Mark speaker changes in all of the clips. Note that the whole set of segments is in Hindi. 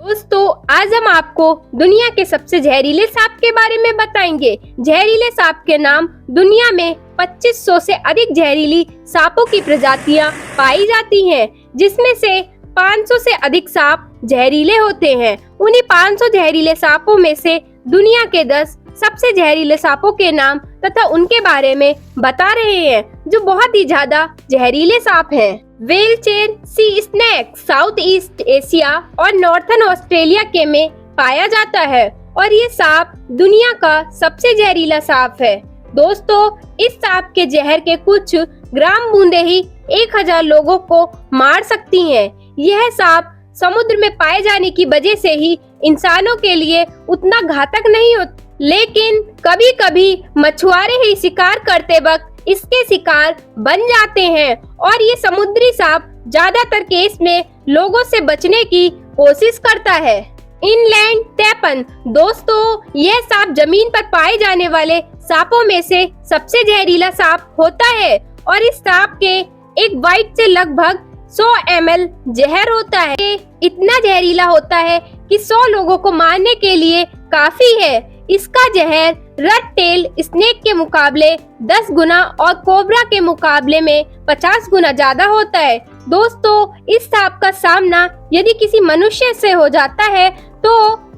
Speaker 1: दोस्तों, आज हम आपको दुनिया के सबसे जहरीले सांप के बारे में बताएंगे। जहरीले सांप के नाम। दुनिया में 2500 से अधिक जहरीली सांपों की प्रजातियां पाई जाती हैं, जिसमें से 500 से अधिक सांप जहरीले होते हैं। उन्हीं 500 जहरीले सांपों में से दुनिया के 10 सबसे जहरीले सांपों के नाम तथा उनके बारे में बता रहे हैं, जो बहुत ही ज्यादा जहरीले सांप हैं। व्हेलचेर sea snake south east Asia और नॉर्थन ऑस्ट्रेलिया के में पाया जाता है और ये सांप दुनिया का सबसे जहरीला सांप है। दोस्तों, इस सांप के जहर के कुछ ग्राम बूंदे ही 1000 लोगों को मार सकती हैं। यह सांप समुद्र में पाए जाने की वजह से ही इंसानों के लिए उतना घातक नहीं होता, लेकिन कभी कभी मछुआरे ही शिकार करते वक्त इसके शिकार बन जाते हैं और ये समुद्री सांप ज्यादातर केस में लोगों से बचने की कोशिश करता है। Inland Tappan. दोस्तों, यह सांप जमीन पर पाए जाने वाले सांपों में से सबसे जहरीला सांप होता है और इस सांप के एक बाइट से लगभग 100 ml जहर होता है। ये इतना जहरीला होता है कि 100 लोगों को मारने के लिए काफी है। इसका जहर रेड टेल स्नेक के मुकाबले 10 गुना और कोबरा के मुकाबले में 50 गुना ज्यादा होता है। दोस्तों, इस सांप का सामना यदि किसी मनुष्य से हो जाता है तो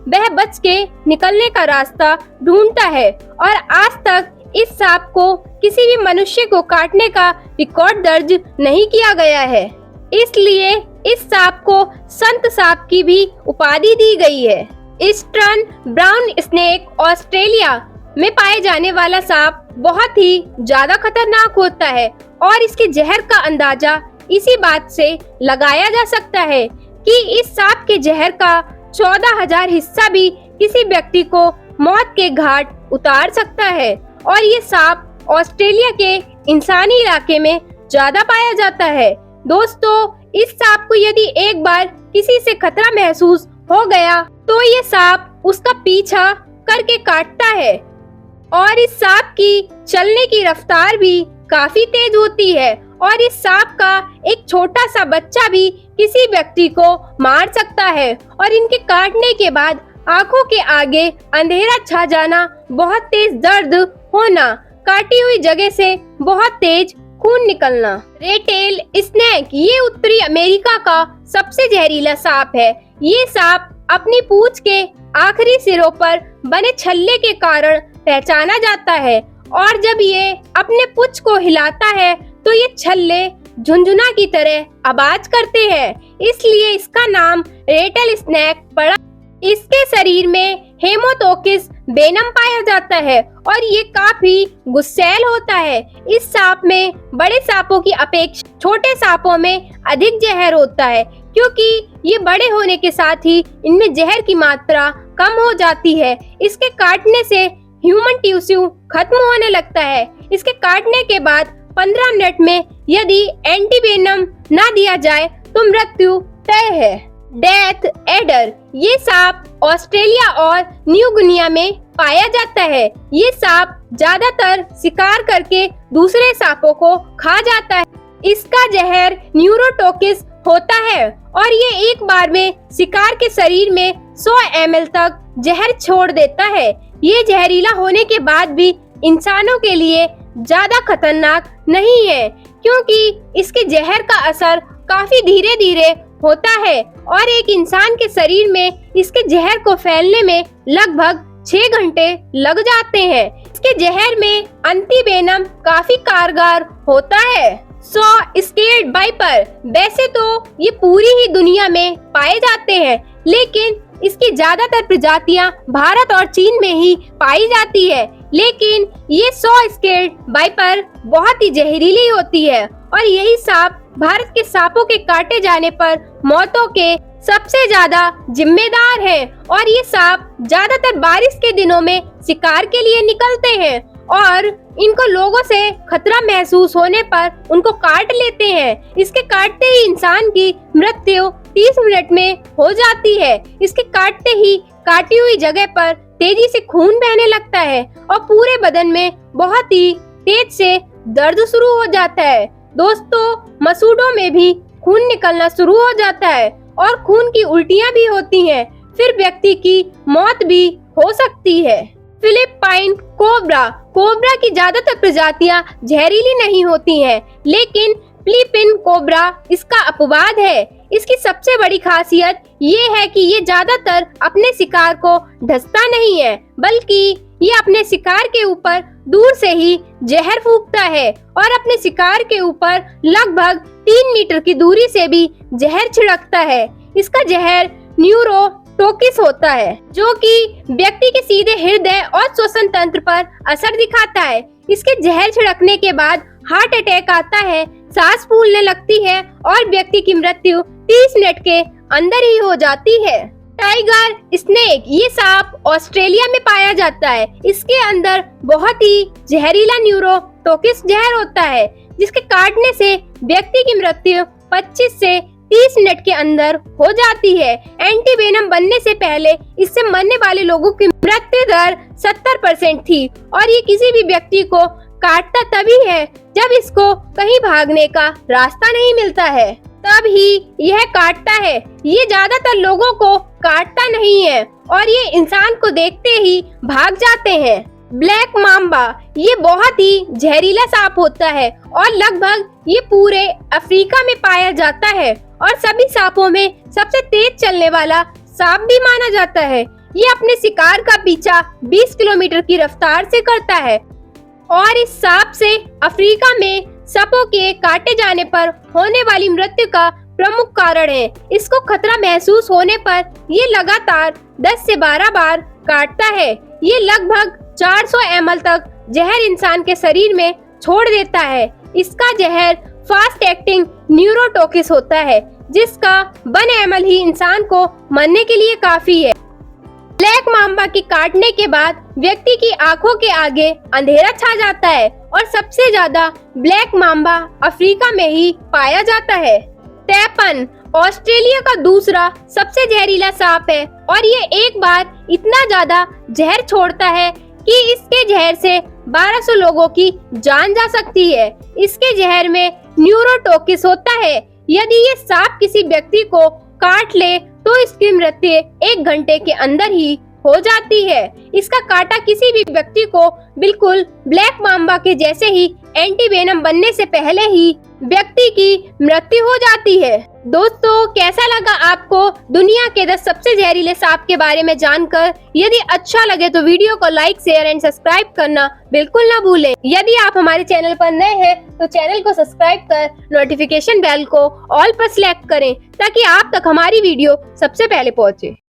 Speaker 1: वह बच के निकलने का रास्ता ढूंढता है और आज तक इस सांप को किसी भी मनुष्य को काटने का रिकॉर्ड दर्ज नहीं किया गया है। इसलिए इस सांप को संत सांप की भी उपाधि दी गई है। ईस्टर्न ब्राउन स्नेक ऑस्ट्रेलिया में पाए जाने वाला सांप बहुत ही ज्यादा खतरनाक होता है और इसके जहर का अंदाजा इसी बात से लगाया जा सकता है कि इस सांप के जहर का 14,000 हिस्सा भी किसी व्यक्ति को मौत के घाट उतार सकता है और ये सांप ऑस्ट्रेलिया के इंसानी इलाके में ज्यादा पाया जाता है। दोस्तों, इस सांप को यदि एक बार किसी से खतरा महसूस हो गया तो ये सांप उसका पीछा करके काटता है और इस सांप की चलने की रफ्तार भी काफी तेज होती है और इस सांप का एक छोटा सा बच्चा भी किसी व्यक्ति को मार सकता है और इनके काटने के बाद आंखों के आगे अंधेरा छा जाना, बहुत तेज दर्द होना, काटी हुई जगह से बहुत तेज खून निकलना। रेड टेल स्नेक ये उत्तरी अमेरिका का सबसे जहरीला सांप है। ये सांप अपनी पूंछ के आखिरी सिरों पर बने छल्ले के कारण पहचाना जाता है और जब ये अपने पूंछ को हिलाता है तो ये छल्ले झुनझुना की तरह आवाज करते हैं, इसलिए इसका नाम रेटल स्नेक पड़ा। इसके शरीर में हेमोटोकिस वेनम पाया जाता है और ये काफी गुस्सैल होता है। इस सांप में बड़े सांपों की अपेक्षा छोटे सांपों में अधिक जहर होता है, क्योंकि ये बड़े होने के साथ ही इनमें जहर की मात्रा कम हो जाती है। इसके काटने से ह्यूमन टिश्यू खत्म होने लगता है। इसके काटने के बाद 15 मिनट में यदि एंटीवेनम ना दिया जाए तो मृत्यु तय है। Death adder. ये सांप ऑस्ट्रेलिया और न्यू गिनिया में पाया जाता है। ये सांप ज्यादातर शिकार करके दूसरे सांपों को खा जाता है। इसका जहर न्यूरोटोक्सिक होता है और ये एक बार में शिकार के शरीर में 100 ml तक जहर छोड़ देता है। ये जहरीला होने के बाद भी इंसानों के लिए ज्यादा खतरनाक नहीं है, क्योंकि इसके जहर का असर काफी धीरे धीरे होता है और एक इंसान के शरीर में इसके जहर को फैलने में लगभग 6 घंटे लग जाते हैं। इसके जहर में एंटीवेनम काफी कारगर होता है। Scaled viper. वैसे तो ये पूरी ही दुनिया में पाए जाते हैं, लेकिन इसकी ज्यादातर प्रजातियां भारत और चीन में ही पाई जाती है, लेकिन ये स्केल्ड वाइपर बहुत ही जहरीली होती है और यही सांप भारत के सांपों के काटे जाने पर मौतों के सबसे ज्यादा जिम्मेदार है और ये सांप ज्यादातर बारिश के दिनों में शिकार के लिए निकलते हैं और इनको लोगों से खतरा महसूस होने पर उनको काट लेते हैं। इसके काटते ही इंसान की मृत्यु 30 मिनट में हो जाती है। इसके काटते ही काटी हुई जगह पर तेजी से खून बहने लगता है और पूरे बदन में बहुत ही तेज से दर्द शुरू हो जाता है। दोस्तों, मसूड़ों में भी खून निकलना शुरू हो जाता है और खून की उल्टियां भी होती हैं। फिर व्यक्ति की मौत भी हो सकती है। Philippine cobra. कोबरा की ज्यादातर प्रजातियां जहरीली नहीं होती हैं, लेकिन फिलिपाइन कोबरा इसका अपवाद है। इसकी सबसे बड़ी खासियत ये है कि ये ज्यादातर अपने शिकार को ढसता नहीं है, बल्कि ये अपने शिकार के ऊपर दूर से ही जहर फूंकता है और अपने शिकार के ऊपर लगभग 3 मीटर की दूरी से भी जहर छिड़कता है। इसका जहर न्यूरोटॉक्सिक होता है, जो कि व्यक्ति के सीधे हृदय और श्वसन तंत्र पर असर दिखाता है। इसके जहर छिड़कने के बाद हार्ट अटैक आता है, सांस फूलने लगती है और व्यक्ति की मृत्यु 30 मिनट के अंदर ही हो जाती है। Tiger snake. ये सांप ऑस्ट्रेलिया में पाया जाता है। इसके अंदर बहुत ही जहरीला न्यूरोटॉक्सिक जहर होता है, जिसके काटने से व्यक्ति की मृत्यु 25 से 30 मिनट के अंदर हो जाती है। एंटीवेनम बनने से पहले इससे मरने वाले लोगों की मृत्यु दर 70% थी और ये किसी भी व्यक्ति को काटता तभी है जब इसको कहीं भागने का रास्ता नहीं मिलता है, तब ही यह काटता है। ये ज्यादातर लोगों को काटता नहीं है और ये इंसान को देखते ही भाग जाते हैं। Black mamba. ये बहुत ही जहरीला सांप होता है और लगभग ये पूरे अफ्रीका में पाया जाता है और सभी सांपों में सबसे तेज चलने वाला सांप भी माना जाता है। ये अपने शिकार का पीछा 20 किलोमीटर की रफ्तार से करता है और इस सांप से अफ्रीका में सांपों के काटे जाने पर होने वाली मृत्यु का प्रमुख कारण है। इसको खतरा महसूस होने पर ये लगातार 10 से 12 बार काटता है। ये लगभग 400 ml तक जहर इंसान के शरीर में छोड़ देता है। इसका जहर फास्ट एक्टिंग न्यूरोटॉक्सिक होता है, जिसका 1 ml ही इंसान को मरने के लिए काफी है। ब्लैक माम्बा के काटने के बाद व्यक्ति की आंखों के आगे अंधेरा छा जाता है और सबसे ज्यादा ब्लैक माम्बा अफ्रीका में ही पाया जाता है। टैपन। ऑस्ट्रेलिया का दूसरा सबसे जहरीला सांप है और ये एक बार इतना ज्यादा जहर छोड़ता है कि इसके जहर से 1200 लोगों की जान जा सकती है। इसके जहर में न्यूरोटॉक्सिक होता है। यदि ये सांप किसी व्यक्ति को काट ले तो इसकी मृत्यु 1 घंटे के अंदर ही हो जाती है। इसका काटा किसी भी व्यक्ति को बिल्कुल ब्लैक माम्बा के जैसे ही एंटीवेनम बनने से पहले ही व्यक्ति की मृत्यु हो जाती है। दोस्तों, कैसा लगा आपको दुनिया के 10 सबसे जहरीले सांप के बारे में जानकर? यदि अच्छा लगे तो वीडियो को लाइक, शेयर एंड सब्सक्राइब करना बिल्कुल ना भूलें। यदि आप हमारे चैनल पर नए हैं तो चैनल को सब्सक्राइब कर नोटिफिकेशन बेल को ऑल पर सिलेक्ट करें ताकि आप तक हमारी वीडियो सबसे पहले पहुंचे।